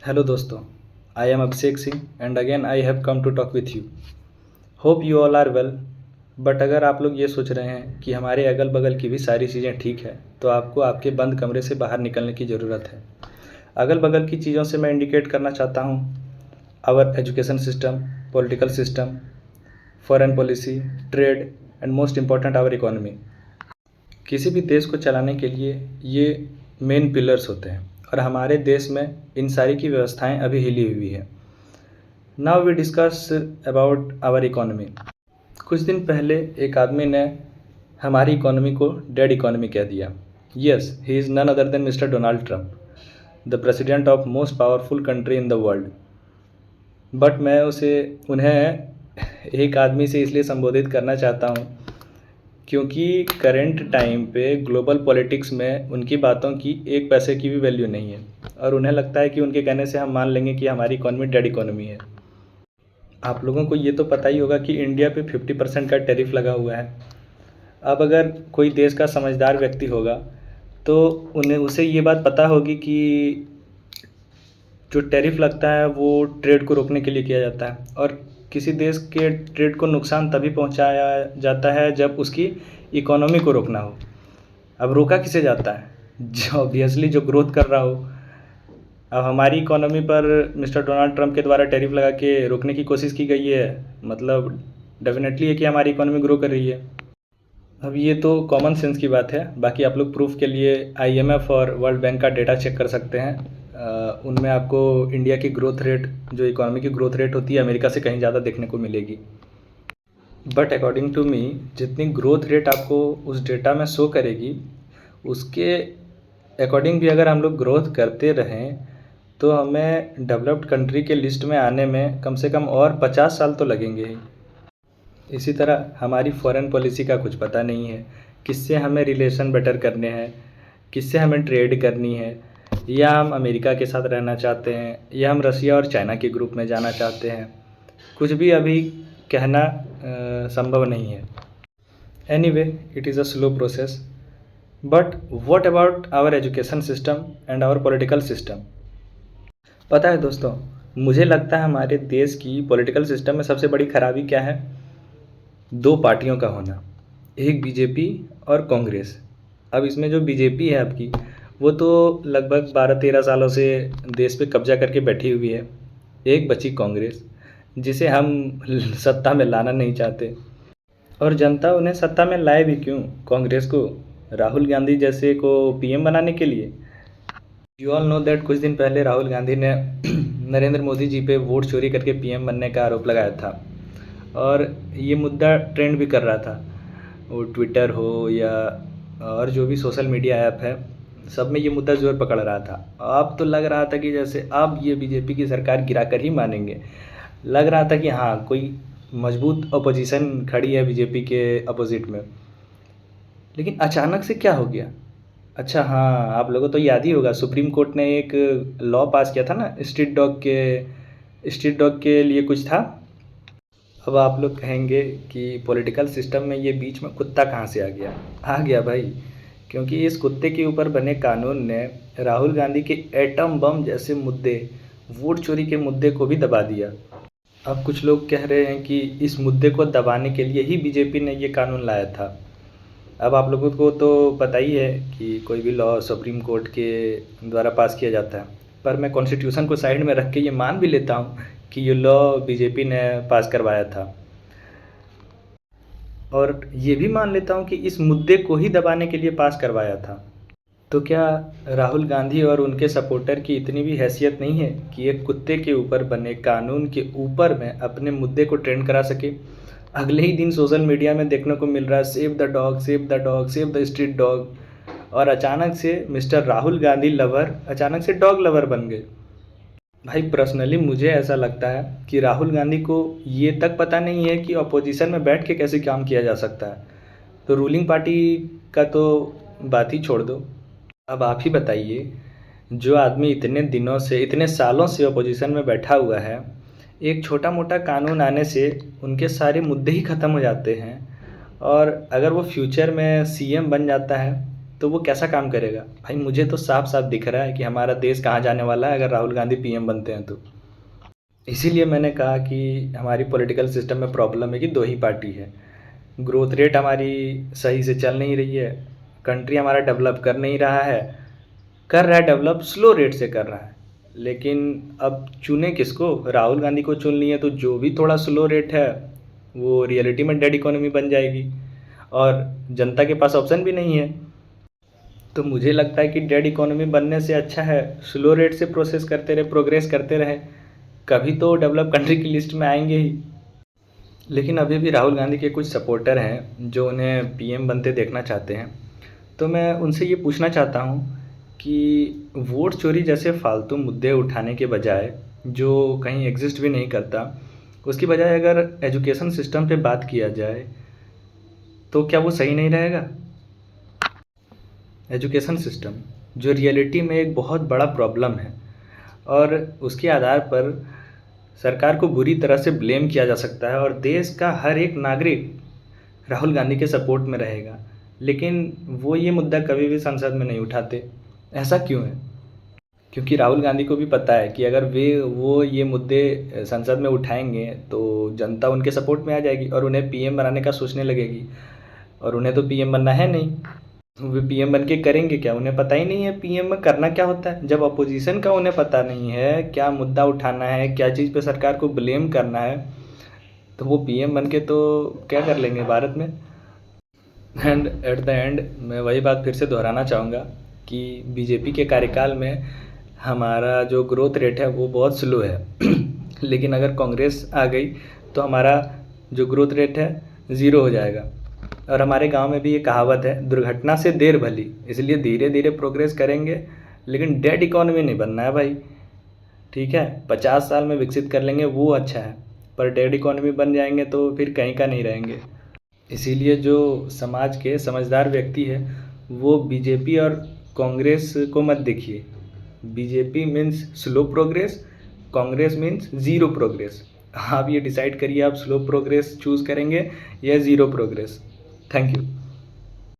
Hello दोस्तों, I am Abhishek Singh and again I have come to talk with you. Hope you all are well. But अगर आप लोग ये सोच रहे हैं कि हमारे अगल बगल की भी सारी चीज़ें ठीक है तो आपको आपके बंद कमरे से बाहर निकलने की ज़रूरत है। अगल बगल की चीज़ों से मैं इंडिकेट करना चाहता हूँ our education system, political system, foreign policy, trade and most important our economy. किसी भी देश को चलाने के लिए ये मेन पिलर्स होते हैं और हमारे देश में इन सारी की व्यवस्थाएं अभी हिली हुई है। Now we discuss about our economy. कुछ दिन पहले एक आदमी ने हमारी इकोनॉमी को डेड इकोनॉमी कह दिया। Yes, he is none other than mister Donald Trump, the president of most powerful country in the world. But मैं उन्हें एक आदमी से इसलिए संबोधित करना चाहता हूँ क्योंकि करंट टाइम पे ग्लोबल पॉलिटिक्स में उनकी बातों की एक पैसे की भी वैल्यू नहीं है और उन्हें लगता है कि उनके कहने से हम मान लेंगे कि हमारी इकोनॉमी डेड इकोनॉमी है। आप लोगों को ये तो पता ही होगा कि इंडिया पे 50% का टैरिफ लगा हुआ है। अब अगर कोई देश का समझदार व्यक्ति होगा तो उसे ये बात पता होगी कि जो टैरिफ लगता है वो ट्रेड को रोकने के लिए किया जाता है और किसी देश के ट्रेड को नुकसान तभी पहुंचाया जाता है जब उसकी इकोनॉमी को रोकना हो। अब रोका किसे जाता है? जो ऑब्वियसली जो ग्रोथ कर रहा हो। अब हमारी इकोनॉमी पर मिस्टर डोनाल्ड ट्रंप के द्वारा टैरिफ लगा के रोकने की कोशिश की गई है, मतलब डेफिनेटली है कि हमारी इकोनॉमी ग्रो कर रही है। अब ये तो कॉमन सेंस की बात है। बाकी आप लोग प्रूफ के लिए आईएमएफ और वर्ल्ड बैंक का डेटा चेक कर सकते हैं। उनमें आपको इंडिया की ग्रोथ रेट, जो इकोनॉमी की ग्रोथ रेट होती है, अमेरिका से कहीं ज़्यादा देखने को मिलेगी। बट अकॉर्डिंग टू मी, जितनी ग्रोथ रेट आपको उस डेटा में शो करेगी उसके अकॉर्डिंग भी अगर हम लोग ग्रोथ करते रहें तो हमें डेवलप्ड कंट्री के लिस्ट में आने में कम से कम और 50 साल तो लगेंगे ही। इसी तरह हमारी फॉरेन पॉलिसी का कुछ पता नहीं है, किससे हमें रिलेशन बेटर करने हैं, किससे हमें ट्रेड करनी है, या हम अमेरिका के साथ रहना चाहते हैं या हम रसिया और चाइना के ग्रुप में जाना चाहते हैं। कुछ भी अभी कहना संभव नहीं है। Anyway, it is a slow process. But what about our education system and our political system? पता है दोस्तों, मुझे लगता है हमारे देश की पॉलिटिकल सिस्टम में सबसे बड़ी खराबी क्या है? दो पार्टियों का होना, एक बीजेपी और कांग्रेस। अब इसमें जो बीजेपी है आपकी, वो तो लगभग 12-13 सालों से देश पे कब्जा करके बैठी हुई है। एक बची कांग्रेस, जिसे हम सत्ता में लाना नहीं चाहते। और जनता उन्हें सत्ता में लाए भी क्यों? कांग्रेस को राहुल गांधी जैसे को पीएम बनाने के लिए। यू ऑल नो दैट कुछ दिन पहले राहुल गांधी ने नरेंद्र मोदी जी पे वोट चोरी करके पीएम बनने का आरोप लगाया था और ये मुद्दा ट्रेंड भी कर रहा था। वो ट्विटर हो या और जो भी सोशल मीडिया ऐप है, सब में ये मुद्दा जोर पकड़ रहा था। अब तो लग रहा था कि जैसे अब ये बीजेपी की सरकार गिरा कर ही मानेंगे। लग रहा था कि हाँ, कोई मजबूत अपोजिशन खड़ी है बीजेपी के अपोजिट में। लेकिन अचानक से क्या हो गया? अच्छा हाँ, आप लोगों को तो याद ही होगा, सुप्रीम कोर्ट ने एक लॉ पास किया था ना, स्ट्रीट डॉग के लिए कुछ था। अब आप लोग कहेंगे कि पॉलिटिकल सिस्टम में ये बीच में कुत्ता कहाँ से आ गया भाई, क्योंकि इस कुत्ते के ऊपर बने कानून ने राहुल गांधी के एटम बम जैसे मुद्दे, वोट चोरी के मुद्दे को भी दबा दिया। अब कुछ लोग कह रहे हैं कि इस मुद्दे को दबाने के लिए ही बीजेपी ने ये कानून लाया था। अब आप लोगों को तो पता ही है कि कोई भी लॉ सुप्रीम कोर्ट के द्वारा पास किया जाता है, पर मैं कॉन्स्टिट्यूशन को साइड में रख के ये मान भी लेता हूँ कि ये लॉ बीजेपी ने पास करवाया था और ये भी मान लेता हूँ कि इस मुद्दे को ही दबाने के लिए पास करवाया था। तो क्या राहुल गांधी और उनके सपोर्टर की इतनी भी हैसियत नहीं है कि एक कुत्ते के ऊपर बने कानून के ऊपर में अपने मुद्दे को ट्रेंड करा सके? अगले ही दिन सोशल मीडिया में देखने को मिल रहा है, save the dog, save the dog, save the street dog. और अचानक से मिस्टर राहुल गांधी लवर अचानक से डॉग लवर बन गए। भाई पर्सनली मुझे ऐसा लगता है कि राहुल गांधी को ये तक पता नहीं है कि अपोजिशन में बैठ के कैसे काम किया जा सकता है। तो रूलिंग पार्टी का तो बात ही छोड़ दो। अब आप ही बताइए, जो आदमी इतने दिनों से, इतने सालों से अपोजिशन में बैठा हुआ है, एक छोटा मोटा कानून आने से उनके सारे मुद्दे ही ख़त्म हो जाते हैं। और अगर वो फ्यूचर में सीएम बन जाता है तो वो कैसा काम करेगा? भाई मुझे तो साफ साफ दिख रहा है कि हमारा देश कहाँ जाने वाला है अगर राहुल गांधी पीएम बनते हैं तो। इसीलिए मैंने कहा कि हमारी पॉलिटिकल सिस्टम में प्रॉब्लम है कि दो ही पार्टी है। ग्रोथ रेट हमारी सही से चल नहीं रही है, कंट्री हमारा डेवलप कर नहीं रहा है, कर रहा है डेवलप स्लो रेट से कर रहा है। लेकिन अब चुने किसको? राहुल गांधी को चुन लिए तो जो भी थोड़ा स्लो रेट है वो रियलिटी में डेड इकोनॉमी बन जाएगी और जनता के पास ऑप्शन भी नहीं है। तो मुझे लगता है कि डेड इकोनॉमी बनने से अच्छा है स्लो रेट से प्रोसेस करते रहे, प्रोग्रेस करते रहे, कभी तो डेवलप कंट्री की लिस्ट में आएंगे ही। लेकिन अभी भी राहुल गांधी के कुछ सपोर्टर हैं जो उन्हें पीएम बनते देखना चाहते हैं। तो मैं उनसे ये पूछना चाहता हूँ कि वोट चोरी जैसे फालतू मुद्दे उठाने के बजाय, जो कहीं एग्जिस्ट भी नहीं करता, उसकी बजाय अगर एजुकेशन सिस्टम पे बात किया जाए तो क्या वो सही नहीं रहेगा? एजुकेशन सिस्टम जो रियलिटी में एक बहुत बड़ा प्रॉब्लम है और उसके आधार पर सरकार को बुरी तरह से ब्लेम किया जा सकता है और देश का हर एक नागरिक राहुल गांधी के सपोर्ट में रहेगा। लेकिन वो ये मुद्दा कभी भी संसद में नहीं उठाते। ऐसा क्यों है? क्योंकि राहुल गांधी को भी पता है कि अगर वो ये मुद्दे संसद में उठाएंगे तो जनता उनके सपोर्ट में आ जाएगी और उन्हें पीएम बनाने का सोचने लगेगी, और उन्हें तो पीएम बनना है नहीं। वे पीएम बन के करेंगे क्या? उन्हें पता ही नहीं है पीएम में करना क्या होता है। जब अपोजिशन का उन्हें पता नहीं है क्या मुद्दा उठाना है, क्या चीज़ पे सरकार को ब्लेम करना है, तो वो पीएम बन के तो क्या कर लेंगे भारत में। एंड एट द एंड मैं वही बात फिर से दोहराना चाहूँगा कि बीजेपी के कार्यकाल में हमारा जो ग्रोथ रेट है वो बहुत स्लो है लेकिन अगर कांग्रेस आ गई तो हमारा जो ग्रोथ रेट है ज़ीरो हो जाएगा। और हमारे गांव में भी ये कहावत है, दुर्घटना से देर भली। इसलिए धीरे धीरे प्रोग्रेस करेंगे, लेकिन डेड इकोनॉमी नहीं बनना है भाई। ठीक है, 50 साल में विकसित कर लेंगे वो अच्छा है, पर डेड इकोनॉमी बन जाएंगे तो फिर कहीं का नहीं रहेंगे। इसीलिए जो समाज के समझदार व्यक्ति है वो बीजेपी और कांग्रेस को मत देखिए। BJP means slow progress, Congress means zero progress. आप ये डिसाइड करिए, आप स्लो प्रोग्रेस चूज़ करेंगे या ज़ीरो प्रोग्रेस। Thank you.